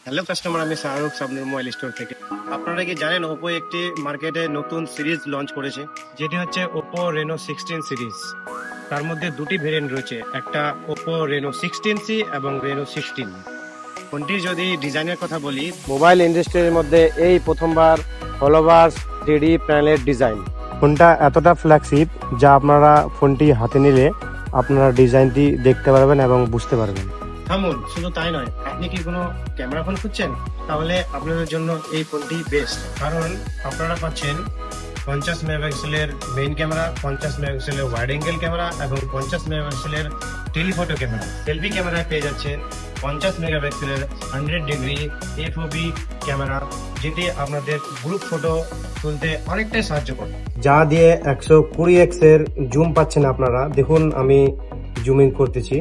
Hello customer, আমি Shahrukh Sabnur mobile store থেকে। আপনারা কি জানেন ওপো একটি মার্কেটে নতুন সিরিজ লঞ্চ করেছে, যেটি হচ্ছে ওপো রেনো 16 সিরিজ। তার মধ্যে দুটি ভেরিয়েন্ট রয়েছে, একটা ওপো রেনো 16C এবং রেনো 16। ফোনটির যদি ডিজাইনের কথা বলি, মোবাইল ইন্ডাস্ট্রির মধ্যে এই প্রথমবার হলোভার্স 3D প্যানেলের ডিজাইন। ফোনটা এতটা ফ্ল্যাগশিপ যা আপনারা ফোনটি হাতে নিলে আপনারা ডিজাইনটি দেখতে পারবেন এবং বুঝতে পারবেন। থামুন, শুধু তাই নয়, আপনি কি কোনো ক্যামেরা ফোন খুঁজছেন? তাহলে আপনাদের জন্য এই ফোনটি বেস্ট, কারণ আপনারা পাচ্ছেন 50 মেগাপিক্সেলের মেইন ক্যামেরা, 50 মেগাপিক্সেলের ওয়াইড অ্যাঙ্গেল ক্যামেরা এবং 50 মেগাপিক্সেলের টেলিফটো ক্যামেরা। সেলফি ক্যামেরায় পেয়ে যাচ্ছেন 50 মেগাপিক্সেলের 100 ডিগ্রি এফওবি ক্যামেরা, যেটি আপনাদের গ্রুপ ফটো তুলতে অনেকটাই সাহায্য করে। যা দিয়ে 120x এর জুম পাচ্ছেন আপনারা। দেখুন, আমি জুমিং করতেছি।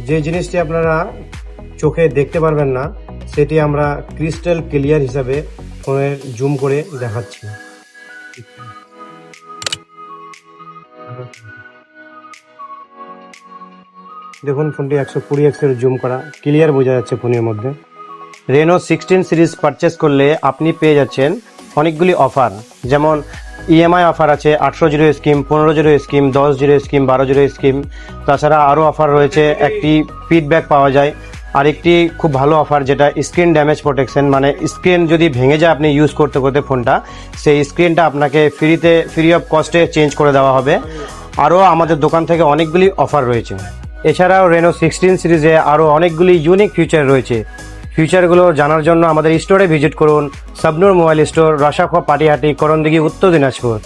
যে জিনিসটি আপনারা চোখে দেখতে পারবেন না, সেটি আমরা ক্রিস্টাল ক্লিয়ার হিসাবে ফোনের জুম করে দেখাচ্ছি। দেখুন, ফোনটি 120x এর জুম করা, ক্লিয়ার বোঝা যাচ্ছে ফোনের মধ্যে। রেনো 16 সিরিজ পারচেস করলে আপনি পেয়ে যাচ্ছেন অনেকগুলি অফার, যেমন ইএমআই অফার আছে, 800 স্কিম, 15 স্কিম, 10 স্কিম, 12 স্কিম। তাছাড়া আরও অফার রয়েছে, একটি ফিডব্যাক পাওয়া যায়। আরেকটি খুব ভালো অফার যেটা স্ক্রিন ড্যামেজ প্রোটেকশন, মানে স্ক্রিন যদি ভেঙে যায় আপনি ইউজ করতে করতে ফোনটা, সেই স্ক্রিনটা আপনাকে ফ্রি অফ কস্টে চেঞ্জ করে দেওয়া হবে। আরও আমাদের দোকান থেকে অনেকগুলি অফার রয়েছে। এছাড়াও রেনো 16 সিরিজে আরও অনেকগুলি ইউনিক ফিচার রয়েছে। ফিচারগুলো জানার জন্য আমাদের স্টোরে ভিজিট করুন। সাবনুর মোবাইল স্টোর, রসাখোয়া, পাটিহাটি, করণদিঘি, উত্তর দিনাজপুর।